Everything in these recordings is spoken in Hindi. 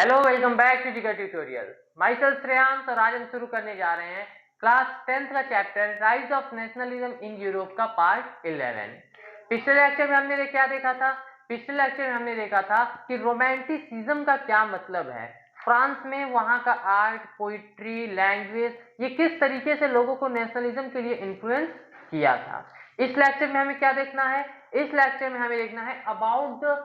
हेलो, वेलकम बैक टू जिगर ट्यूटोरियल। माई सेल्फ श्रेयांश और आज हम शुरू करने जा रहे हैं क्लास 10th का chapter rise of nationalism in Europe का पार्ट 11। पिछले लेक्चर में हमने क्या देखा था? पिछले लेक्चर में हमने देखा था कि रोमांटिसिज्म का क्या मतलब है, फ्रांस में वहां का आर्ट, पोइट्री, लैंग्वेज, ये किस तरीके से लोगों को नेशनलिज्म के लिए इन्फ्लुएंस किया था। इस लेक्चर में हमें क्या देखना है? इस लेक्चर में हमें देखना है about the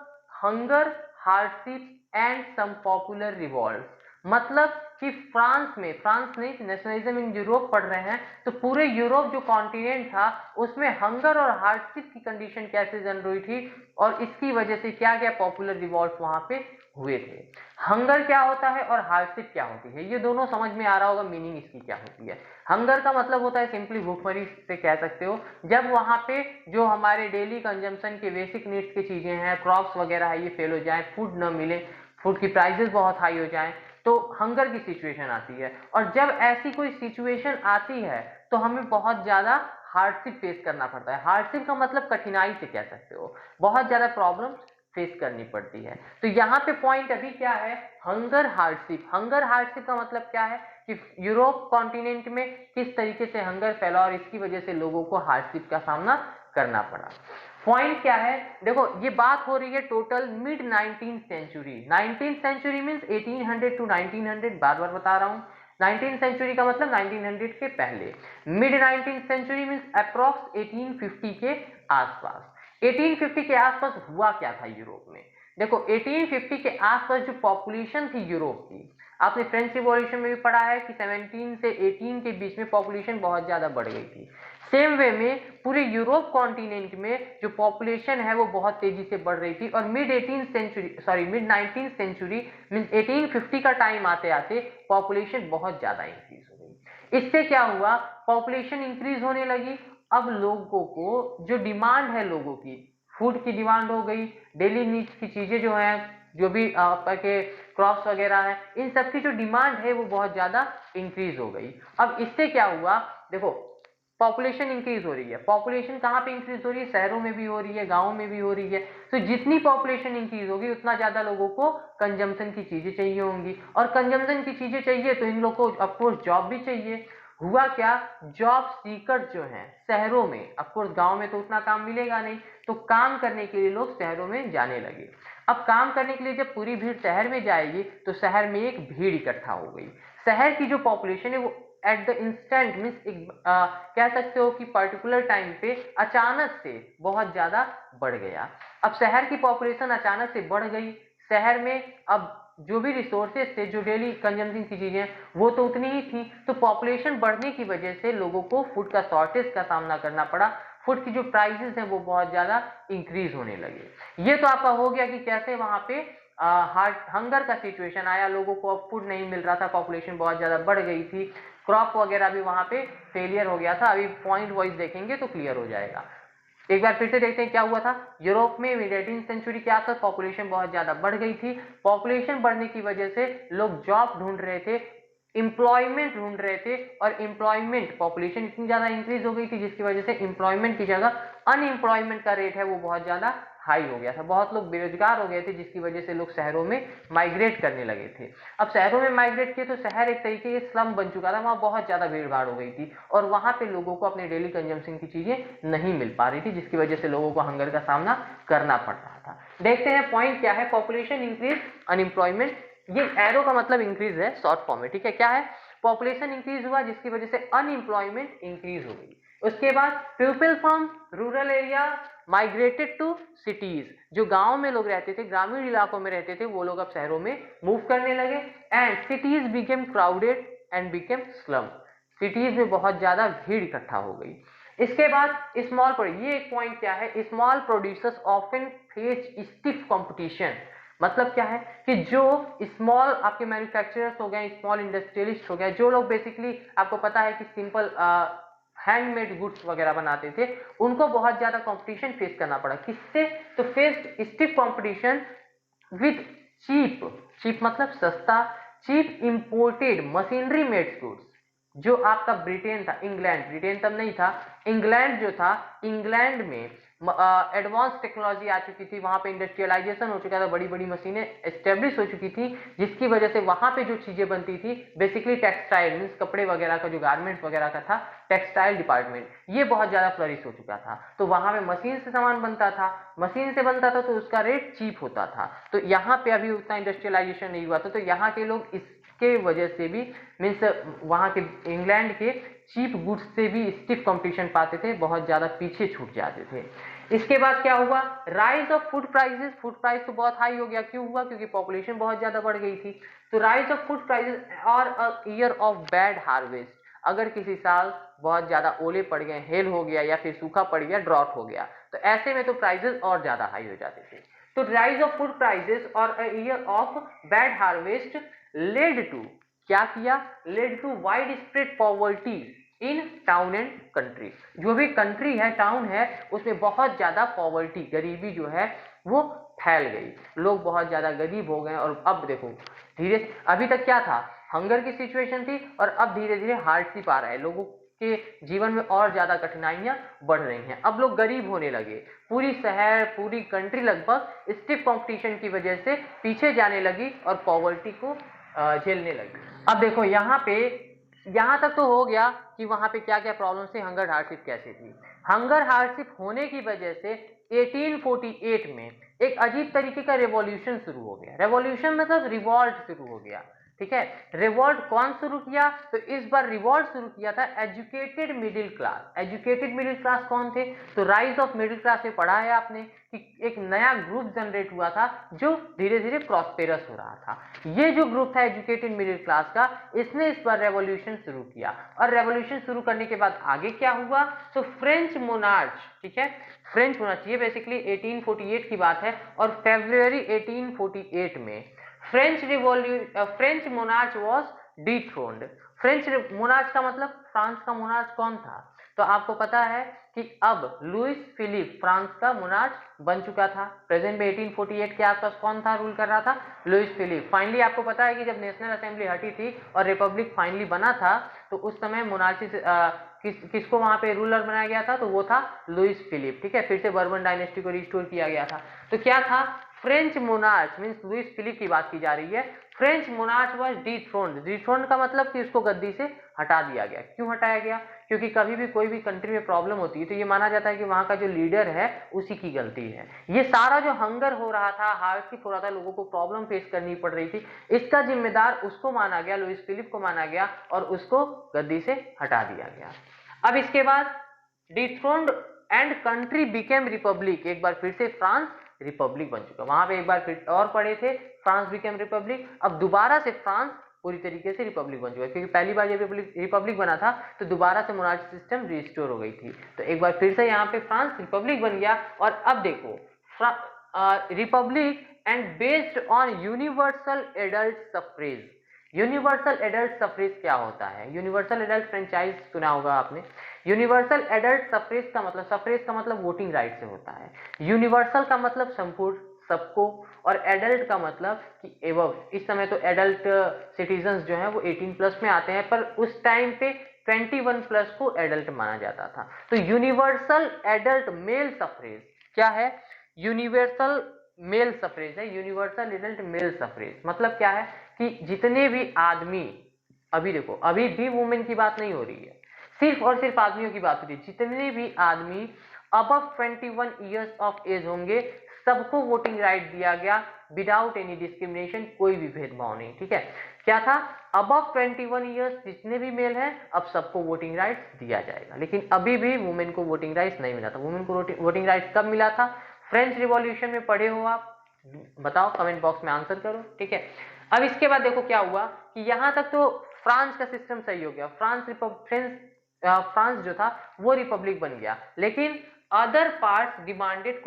hunger, hardship and some popular revolt. मतलब कि फ्रांस नहीं, नेशनलिज्म इन यूरोप पढ़ रहे हैं तो पूरे यूरोप जो कॉन्टिनेंट था उसमें हंगर और हार्डशिप की कंडीशन कैसे जन रही थी और इसकी वजह से क्या क्या पॉपुलर रिवॉल्ट वहां पे हुए थे। हंगर क्या होता है और हार्डशिप क्या होती है, ये दोनों समझ में आ रहा होगा मीनिंग इसकी क्या होती है। हंगर का मतलब होता है सिंपली भूखमरी से कह सकते हो, जब वहां पे जो हमारे डेली कंजम्पशन के बेसिक नीड्स की चीजें हैं, क्रॉप्स वगैरह है, ये फेल हो जाए, फूड न मिले, फूड की प्राइसेस बहुत हाई हो जाएं, तो हंगर की सिचुएशन आती है। और जब ऐसी कोई सिचुएशन आती है तो हमें बहुत ज्यादा हार्डशिप फेस करना पड़ता है। हार्डशिप का मतलब कठिनाई से कह सकते हो, बहुत ज्यादा प्रॉब्लम फेस करनी पड़ती है। तो यहाँ पे पॉइंट अभी क्या है? Hunger hardship. हंगर हार्डशिप का मतलब क्या है कि यूरोप कॉन्टिनेंट में किस तरीके से हंगर फैला और इसकी वजह से लोगों को हार्डशिप का सामना करना पड़ा। पॉइंट क्या है? देखो, ये बात हो रही है total mid 19th century. 19th century means 1800 to 1900, बार बार बता रहा हूं। 19th सेंचुरी का मतलब 1900 के पहले। Mid 19th century means approx 1850 के आसपास। 1850 के आसपास हुआ क्या था यूरोप में? देखो, 1850 के आसपास जो पॉपुलेशन थी यूरोप की, आपने फ्रेंच रिवॉल्यूशन में भी पढ़ा है कि 17 से 18 के बीच में पॉपुलेशन बहुत ज्यादा बढ़ गई थी। सेम वे में पूरे यूरोप कॉन्टिनेंट में जो पॉपुलेशन है वो बहुत तेजी से बढ़ रही थी और मिड 19th सेंचुरी मींस 1850 का टाइम आते आते पॉपुलेशन बहुत ज्यादा इंक्रीज हो गई। इससे क्या हुआ? पॉपुलेशन इंक्रीज होने लगी। अब लोगों को जो डिमांड है, लोगों की फूड की डिमांड हो गई, डेली नीड्स की चीजें जो है, जो भी आपके क्रॉप्स वगैरह है, इन सब की जो डिमांड है वो बहुत ज्यादा इंक्रीज हो गई। अब इससे क्या हुआ? देखो, पॉपुलेशन इंक्रीज हो रही है। पॉपुलेशन कहाँ पे इंक्रीज हो रही है? शहरों में भी हो रही है, गांवों में भी हो रही है। तो जितनी पॉपुलेशन इंक्रीज होगी उतना ज्यादा लोगों को कंजम्पशन की चीजें चाहिए होंगी, और कंजम्पशन की चीजें चाहिए तो इन लोगों को ऑफकोर्स जॉब भी चाहिए। हुआ क्या? जॉब सीकर जो हैं शहरों में, ऑफकोर्स गांव में तो उतना काम मिलेगा नहीं, तो काम करने के लिए लोग शहरों में जाने लगे। अब काम करने के लिए जब पूरी भीड़ शहर में जाएगी तो शहर में एक भीड़ इकट्ठा हो गई। शहर की जो पॉपुलेशन है वो एट द इंस्टेंट मीन्स कह सकते हो कि पर्टिकुलर टाइम पे अचानक से बहुत ज्यादा बढ़ गया। अब शहर की पॉपुलेशन अचानक से बढ़ गई। शहर में अब जो भी रिसोर्सेज थे, जो डेली कंजम्पशन की चीजें, वो तो उतनी ही थी। तो पॉपुलेशन बढ़ने की वजह से लोगों को फूड का शॉर्टेज का सामना करना पड़ा। फूड की जो प्राइसेस हैं वो बहुत ज्यादा इंक्रीज होने लगे। ये तो आपका हो गया कि कैसे वहां पे हंगर का सिचुएशन आया, लोगों को अब फूड नहीं मिल रहा था, पॉपुलेशन बहुत ज्यादा बढ़ गई थी, क्रॉप वगैरह भी वहां पे फेलियर हो गया था। अभी पॉइंट वाइज देखेंगे तो क्लियर हो जाएगा। एक बार फिर से देखते हैं क्या हुआ था। यूरोप में मिड 18th सेंचुरी के आसपास पॉपुलेशन बहुत ज्यादा बढ़ गई थी। पॉपुलेशन बढ़ने की वजह से लोग जॉब ढूंढ रहे थे, इंप्लॉयमेंट ढूंढ रहे थे, और इंप्लॉयमेंट, पॉपुलेशन इतनी ज्यादा इंक्रीज हो गई थी जिसकी वजह से इंप्लॉयमेंट की जगह अनएम्प्लॉयमेंट का रेट है वो बहुत ज्यादा हाई हो गया था। बहुत लोग बेरोजगार हो गए थे जिसकी वजह से लोग शहरों में माइग्रेट करने लगे थे। अब शहरों में माइग्रेट किए तो शहर एक तरीके के स्लम बन चुका था, वहां बहुत ज्यादा भीड़ भाड़ हो गई थी और वहां पे लोगों को अपने डेली कंजम्पशन की चीजें नहीं मिल पा रही थी, जिसकी वजह से लोगों को हंगर का सामना करना पड़ रहा था। देखते हैं पॉइंट क्या है। पॉपुलेशन इंक्रीज, अनएम्प्लॉयमेंट, ये एरो का मतलब इंक्रीज है शॉर्ट फॉर्म में, ठीक है। क्या है? पॉपुलेशन इंक्रीज हुआ जिसकी वजह से अनएम्प्लॉयमेंट इंक्रीज हो गई। उसके बाद people from rural area migrated to cities, जो गांव में लोग रहते थे, ग्रामीण इलाकों में रहते थे, वो लोग अब शहरों में मूव करने लगे। And cities became crowded and became slum, cities में बहुत ज्यादा भीड़ इकट्ठा हो गई। इसके बाद ये एक पॉइंट क्या है? Small producers often face stiff competition. मतलब क्या है कि जो स्मॉल आपके मैन्युफैक्चरर्स हो गए, स्मॉल इंडस्ट्रियलिस्ट हो गए, जो लोग बेसिकली आपको पता है कि सिंपल हैंडमेड गुड्स वगैरह बनाते थे, उनको बहुत ज्यादा कंपटीशन फेस करना पड़ा। किससे? तो face stiff competition with cheap, cheap मतलब सस्ता, cheap imported machinery made goods, जो आपका ब्रिटेन था, इंग्लैंड, ब्रिटेन तब नहीं था, इंग्लैंड जो था, इंग्लैंड में एडवांस टेक्नोलॉजी आ चुकी थी, वहां पे इंडस्ट्रियलाइजेशन हो चुका था, बड़ी बड़ी मशीनें एस्टेब्लिश हो चुकी थी, जिसकी वजह से वहां पे जो चीजें बनती थी बेसिकली टेक्सटाइल मीन्स कपड़े वगैरह का, जो गारमेंट वगैरह का था, टेक्सटाइल डिपार्टमेंट, ये बहुत ज्यादा फ्लरिश हो चुका था। तो वहां पे मशीन से सामान बनता था, मशीन से बनता था तो उसका रेट चीप होता था। तो यहाँ पे अभी उतना इंडस्ट्रियलाइजेशन नहीं हुआ था, तो यहाँ के लोग इसके वजह से भी मीन्स वहां के इंग्लैंड के चीप गुड्स से भी स्टिफ कंपटीशन पाते थे, बहुत ज्यादा पीछे छूट जाते थे। इसके बाद क्या हुआ, rise of food prices, food price तो बहुत हाई हो गया, क्यों हुआ, क्योंकि पॉपुलेशन बहुत ज्यादा बढ़ गई थी। तो राइज ऑफ फूड प्राइसेस और a year of bad harvest, अगर किसी साल बहुत ज्यादा ओले पड़ गए, हेल हो गया या फिर सूखा पड़ गया, ड्रॉट हो गया, तो ऐसे में तो प्राइसेस और ज्यादा हाई हो जाते थे। तो राइज ऑफ फूड प्राइसेस और a year of bad harvest led to, क्या किया, led to wide spread poverty in town and country. जो भी कंट्री है, टाउन है, उसमें बहुत ज्यादा पॉवर्टी, गरीबी जो है वो फैल गई, लोग बहुत ज्यादा गरीब हो गए। और अब देखो धीरे, अभी तक क्या था, हंगर की सिचुएशन थी, और अब धीरे धीरे हार्डशिप आ रहा है, लोगों के जीवन में और ज्यादा कठिनाइयां बढ़ रही हैं, अब लोग गरीब होने लगे, पूरी शहर, पूरी कंट्री लगभग स्टिफ कंपटीशन की वजह से पीछे जाने लगी और पॉवर्टी को झेलने लगी। अब देखो यहाँ पे, यहाँ तक तो हो गया कि वहां पे क्या क्या प्रॉब्लम थी, हंगर हार्डशिप कैसे थी। हंगर हार्डशिप होने की वजह से 1848 में एक अजीब तरीके का रेवोल्यूशन शुरू हो गया। रेवोल्यूशन मतलब रिवॉल्ट शुरू हो गया, ठीक है। रिवॉल्ट कौन शुरू किया, तो इस बार रिवॉल्ट शुरू किया था educated middle class. Educated middle class कौन थे, तो राइज ऑफ मिडिल क्लास में पढ़ा है आपने कि एक नया ग्रुप जनरेट हुआ था जो धीरे धीरे प्रॉस्पेरस हो रहा था। ये जो ग्रुप था एजुकेटेड मिडिल क्लास का, इसने इस बार रेवोल्यूशन शुरू किया। और रेवोल्यूशन शुरू करने के बाद आगे क्या हुआ, तो फ्रेंच मोनार्च, ठीक है, फ्रेंच मोनार्च, ये बेसिकली 1848 की बात है, और फरवरी 1848 में French monarch was dethroned. French monarch का मतलब, फ्रांस का मोनार्च कौन था, तो आपको पता है कि अब लुइस फिलिप फ्रांस का मोनार्च बन चुका था। प्रेजेंट में 1848 के आसपास कौन था, रूल कर रहा था, लुइस फिलिप। फाइनली आपको पता है कि जब नेशनल असेंबली हटी थी और रिपब्लिक फाइनली बना था, तो उस समय मोनार्ची किसको वहां पे रूलर बनाया गया था, तो वो था लुइस फिलिप, ठीक है। फिर से बर्बन डायनेस्टी को रिस्टोर किया गया था। तो क्या था, French monarch means Louis Philippe की बात की जा रही है। French monarch was dethroned, dethroned का मतलब कि उसको गद्दी से हटा दिया गया। क्यों हटाया गया, क्योंकि कभी भी कोई भी कंट्री में प्रॉब्लम होती है तो ये माना जाता है कि वहां का जो लीडर है उसी की गलती है। ये सारा जो हंगर हो रहा था, हार्डशिप हो रहा था, लोगों को प्रॉब्लम फेस करनी पड़ रही थी, इसका जिम्मेदार उसको माना गया, लुइस फिलिप को माना गया, और उसको गद्दी से हटा दिया गया। अब इसके बाद डिथ्रोन्ड एंड कंट्री बिकेम रिपब्लिक, एक बार फिर से फ्रांस रिपब्लिक बन चुका। वहां पे एक बार फिर और पढ़े थे, फ्रांस बिकेम रिपब्लिक, अब दोबारा से फ्रांस पूरी तरीके से रिपब्लिक बन चुका है, क्योंकि पहली बार जब रिपब्लिक बना था तो दोबारा से मोनार्ची सिस्टम रिस्टोर हो गई थी। तो एक बार फिर से यहाँ पे फ्रांस रिपब्लिक बन गया। और अब देखो republic and based on universal adult suffrage. Universal adult suffrage क्या होता है, यूनिवर्सल एडल्ट फ्रेंचाइज सुना होगा आपने। यूनिवर्सल एडल्ट सफ्रेज का मतलब, सफ्रेज का मतलब वोटिंग राइट से होता है, यूनिवर्सल का मतलब संपूर्ण, सबको, और एडल्ट का मतलब कि एवव। इस समय तो एडल्ट सिटीजन्स जो हैं वो 18+ में आते हैं, पर उस टाइम पे 21+ को एडल्ट माना जाता था। तो यूनिवर्सल एडल्ट मेल सफ्रेज क्या है, यूनिवर्सल मेल सफ्रेज है, यूनिवर्सल एडल्ट मेल सफ्रेज। मतलब क्या है कि जितने भी आदमी, अभी देखो अभी भी वुमेन की बात नहीं हो रही है, सिर्फ और सिर्फ आदमियों की बात हो रही है, जितने भी आदमी अबव 21 ईयर्स ऑफ एज होंगे सबको वोटिंग राइट दिया गया विदाउट एनी डिस्क्रिमिनेशन, कोई भी भेदभाव नहीं, ठीक है। क्या था, अबव 21 ईयर्स जितने भी मेल हैं अब सबको वोटिंग राइट्स दिया जाएगा। लेकिन अभी भी वुमेन को वोटिंग राइट्स नहीं मिला था। वुमेन को वोटिंग राइट्स कब मिला था, फ्रेंच रिवॉल्यूशन में पढ़े हो आप, बताओ कमेंट बॉक्स में आंसर करो, ठीक है। अब इसके बाद देखो क्या हुआ कि यहां तक तो फ्रांस का सिस्टम सही हो गया, फ्रांस जो था वो रिपब्लिक बन गया। लेकिन other parts demanded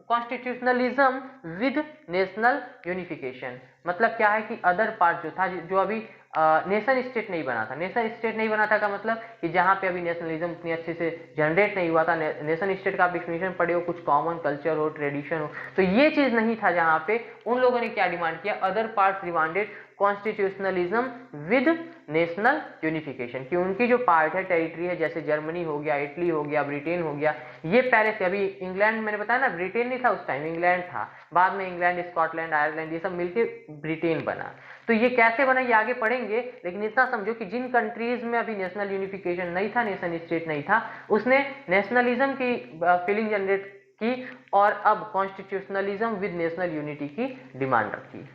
constitutionalism with national unification. मतलब क्या है कि अदर पार्ट जो था, जो अभी नेशन स्टेट नहीं बना था, नेशन स्टेट नहीं बना था का मतलब कि जहां पे अभी नेशनलिज्म इतनी अच्छे से जनरेट नहीं हुआ था, नेशन स्टेट का आप डिफिनेशन पढ़े हो, कुछ कॉमन कल्चर हो, ट्रेडिशन हो, तो ये चीज नहीं था। जहां पे उन लोगों ने क्या डिमांड किया, other parts demanded constitutionalism with national unification, कि उनकी जो पार्ट है, टेरिटरी है, जैसे जर्मनी हो गया, इटली हो गया, ब्रिटेन हो गया, ये पहले से, अभी इंग्लैंड मैंने बताया ना, ब्रिटेन नहीं था उस टाइम, इंग्लैंड था, बाद में इंग्लैंड, स्कॉटलैंड, आयरलैंड ये सब मिलके ब्रिटेन बना। तो ये कैसे बना ये आगे पढ़ेंगे, लेकिन इतना समझो कि जिन कंट्रीज में अभी नेशनल यूनिफिकेशन नहीं था, नेशन स्टेट नहीं था, उसने नेशनलिज्म की फीलिंग जनरेट की और अब कॉन्स्टिट्यूशनलिज्म विद नेशनल यूनिटी की डिमांड रखी।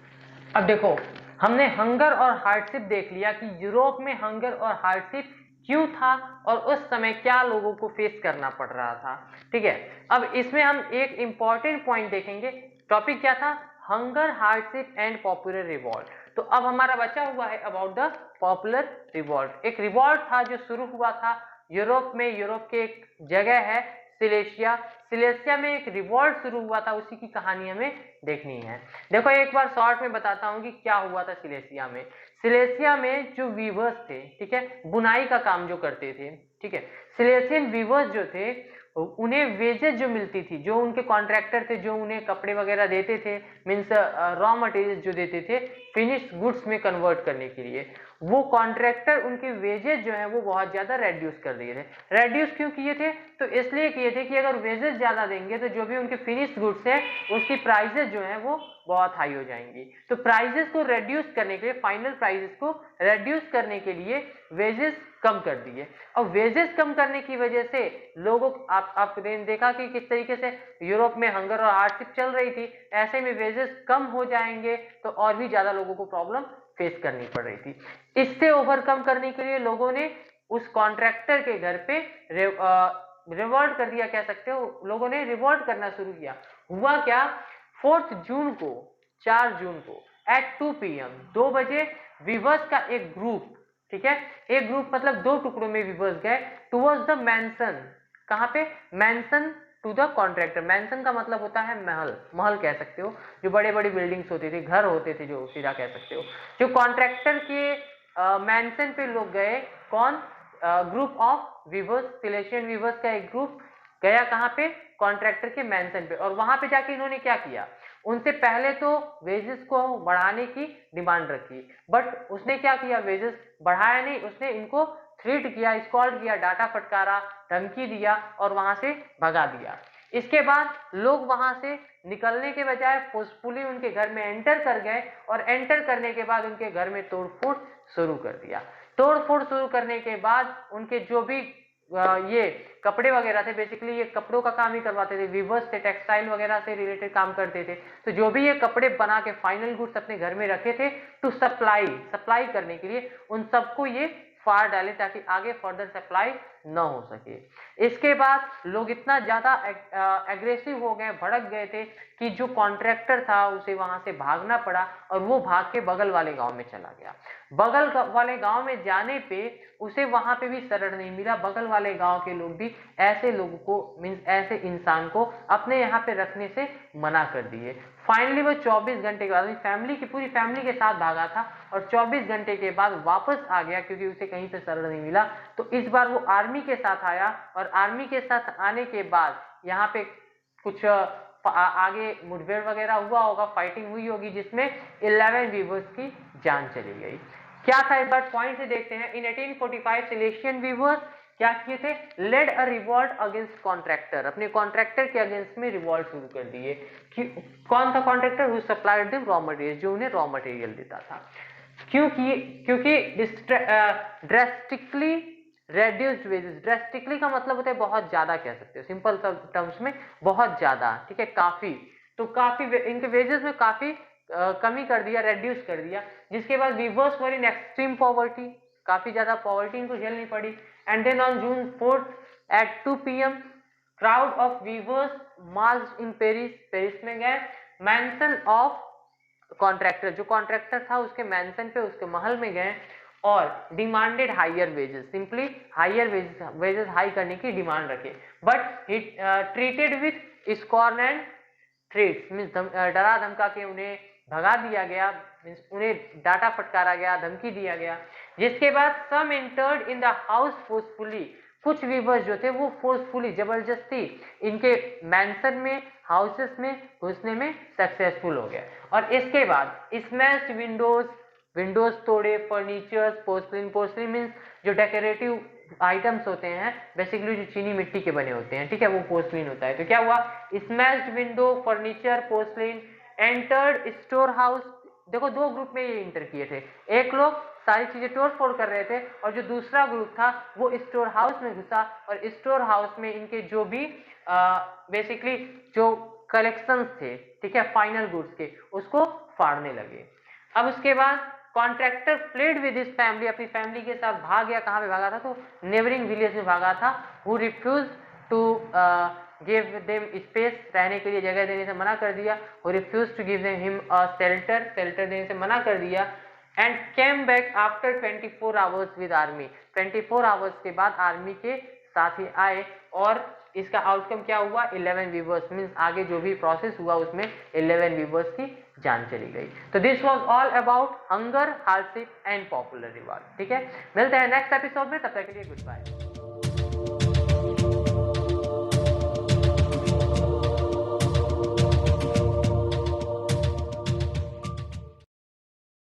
अब देखो, हमने हंगर और हार्डशिप देख लिया कि यूरोप में हंगर और हार्डशिप क्यों था और उस समय क्या लोगों को फेस करना पड़ रहा था। ठीक है, अब इसमें हम एक इंपॉर्टेंट पॉइंट देखेंगे। टॉपिक क्या था? Hunger, hardship and popular revolt. तो अब हमारा बचा हुआ है अबाउट द पॉपुलर रिवॉल्ट। एक रिवॉल्ट था जो शुरू हुआ था यूरोप में, यूरोप के एक जगह है सिलेशिया, सिलेशिया में एक रिवॉल्ट शुरू हुआ था, उसी की कहानी हमें देखनी है। देखो एक बार शॉर्ट में बताता हूं कि क्या हुआ था सिलेशिया में। सिलेशिया में जो वीवर्स थे, ठीक है, बुनाई का काम जो करते थे, ठीक है, सिलेशियन वीवर्स जो थे उन्हें वेजेस जो मिलती थी, जो उनके कॉन्ट्रैक्टर थे, जो उन्हें कपड़े वगैरह देते थे, मीन्स रॉ मटेरियल जो देते थे फिनिश्ड गुड्स में कन्वर्ट करने के लिए, वो कॉन्ट्रैक्टर उनके वेजेस जो है वो बहुत ज्यादा रेड्यूस कर दिए थे। रेड्यूस क्यों किए थे? तो इसलिए किए थे कि अगर वेजेस ज्यादा देंगे तो जो भी उनके फिनिश्ड गुड्स है उसकी प्राइसेस जो है वो बहुत हाई हो जाएंगी। तो प्राइसेस को रेड्यूस करने के लिए, फाइनल प्राइसेस को रेड्यूस करने के लिए वेजेस कम कर दिए। और वेजेस कम करने की वजह से लोगों, आपने देखा कि किस तरीके से यूरोप में हंगर और हार्डशिप चल रही थी, ऐसे में वेजेस कम हो जाएंगे तो और भी ज्यादा लोगों को प्रॉब्लम फेस करनी पड़ रही थी। इससे ओवरकम करने के लिए लोगों ने उस कॉन्ट्रैक्टर के घर पे रिवॉल्ट कर दिया, कह सकते हो, लोगों ने रिवॉल्ट करना शुरू किया। हुआ क्या? 4 जून को, 4 जून को एट 2 PM 2 बजे वीवर्स का एक ग्रुप, ठीक है, एक ग्रुप मतलब 2 टुकड़ों में वीवर्स गए टुवर्ड्स द मैंसन। कहां पे? मैंसन टू द कॉन्ट्रैक्टर। मैंसन का मतलब होता है महल, महल कह सकते हो, जो बड़े बड़ी बिल्डिंग्स होती थी, घर होते थे, जो सीधा कह सकते हो। जो कॉन्ट्रैक्टर के मैंसन पे लोग गए, कौन? ग्रुप ऑफ वीवर्स, सिलेशियन वीवर्स का एक ग्रुप गया कहां पे? कॉन्ट्रैक्टर के मैंसन पे। और वहां पे जाके इन्होंने क्या किया? उनसे पहले तो वेजेस को बढ़ाने की डिमांड रखी, बट उसने क्या किया? वेजेस बढ़ाया नहीं, उसने इनको थ्रेट किया, स्कॉल्ड किया, डाटा फटकारा, धमकी दिया और वहां से भगा दिया। इसके बाद लोग वहां से निकलने के बजाय फोर्सफुली उनके घर में एंटर कर गए और एंटर करने के बाद उनके घर में तोड़फोड़ शुरू कर दिया। तोड़फोड़ शुरू करने के बाद उनके जो भी ये कपड़े वगैरह थे, बेसिकली ये कपड़ों का काम ही करवाते थे, वीवर्स थे, टेक्सटाइल वगैरह से रिलेटेड काम करते थे, तो जो भी ये कपड़े बना के फाइनल गुड्स अपने घर में रखे थे टू सप्लाई करने के लिए, उन सबको ये फाड़ डाले ताकि आगे फर्दर सप्लाई न हो सके। इसके बाद लोग इतना ज्यादा एग्रेसिव हो गए, भड़क गए थे कि जो कॉन्ट्रैक्टर था उसे वहां से भागना पड़ा और वो भाग के बगल वाले गांव में चला गया। बगल वाले गांव में जाने पे उसे वहां पे भी शरण नहीं मिला। बगल वाले गांव के लोग भी ऐसे लोगों को, मीन्स ऐसे इंसान को अपने यहाँ पे रखने से मना कर दिए। फाइनली वो 24 घंटे के बाद, फैमिली की पूरी फैमिली के साथ भागा था और 24 घंटे के बाद वापस आ गया क्योंकि उसे कहीं से शरण नहीं मिला। तो इस बार वो आर्मी के साथ आया और आर्मी के साथ आने के बाद यहाँ पे कुछ आगे मुठभेड़ वगैरह हुआ होगा, फाइटिंग हुई होगी, जिसमें 11 वीवर्स की जान चली गई। क्या था इस बार पॉइंट से देखते हैं। इन 1845 सिलेशियन वीवर्स क्या किए थे? लेड अ रिवॉल्ट अगेंस्ट कॉन्ट्रैक्टर, अपने कॉन्ट्रैक्टर के अगेंस्ट में रिवॉल्ट शुरू कर दिए। कौन था contractor? Who supplied them raw material, जो उन्हें रॉ मटेरियल देता था। क्योंकि ड्रेस्टिकली रेड्यूस्ड वेजेस, ड्रेस्टिकली का मतलब होता है बहुत ज्यादा, कह सकते हो सिंपल टर्म्स में, बहुत ज्यादा, ठीक है, काफी। तो काफी इनके वेजेस में काफी कमी कर दिया, रेड्यूस कर दिया, जिसके बाद weavers were in extreme poverty, काफी ज्यादा पॉवर्टी इनको झेलनी पड़ी। And then on June 4 at 2 PM crowd of weavers marched in Paris, Paris में गए मैंसन ऑफ कॉन्ट्रैक्टर, जो कॉन्ट्रैक्टर था उसके मैंसन पे, उसके महल में गए और demanded higher wages, simply higher wages high करने की डिमांड रखे। But he treated with scorn and threats, means डरा धमका के उन्हें भगा दिया गया, मीन्स उन्हें डाटा फटकारा गया, धमकी दिया गया। जिसके बाद some entered in the house forcefully, कुछ वीवर्स जो थे वो फोर्सफुली, जबरदस्ती इनके मैंसन में, हाउसेस में घुसने में सक्सेसफुल हो गए। और इसके बाद स्मैश्ड विंडोज, विंडोज तोड़े, फर्नीचर्स, पोर्सलिन, पोर्सलिन मीन्स जो डेकोरेटिव आइटम्स होते हैं बेसिकली जो चीनी मिट्टी के बने होते हैं, ठीक है, वो पोर्सलिन होता है। तो क्या हुआ, smashed window, furniture, porcelain, entered store house. देखो दो ग्रुप में ये इंटर किए थे, एक लोग सारी चीजें तोड़ फोड़ कर रहे थे और जो दूसरा ग्रुप था वो स्टोर हाउस में घुसा और स्टोर हाउस में इनके जो भी बेसिकली जो कलेक्शंस थे, ठीक है, फाइनल गुड्स के, उसको फाड़ने लगे। अब उसके बाद contractor fled with his family, अपनी फैमिली के साथ भाग गया। कहाँ पे भागा था, तो नेबरिंग विलेज में भागा था। Who refuse to give them space, रहने के लिए जगह देने से मना कर दिया। Who refuse to give him a shelter, shelter देने से मना कर दिया। And came back after 24 hours with army, 24 hours के बाद आर्मी के साथ ही आए और इसका आउटकम क्या हुआ, 11 वीवर्स मीन्स आगे जो भी प्रोसेस हुआ उसमें 11 वीवर्स की जान चली गई। तो this was all about hunger, hardship and popular reward. ठीक है, मिलते हैं नेक्स्ट एपिसोड में, तब तक के लिए गुड बाय।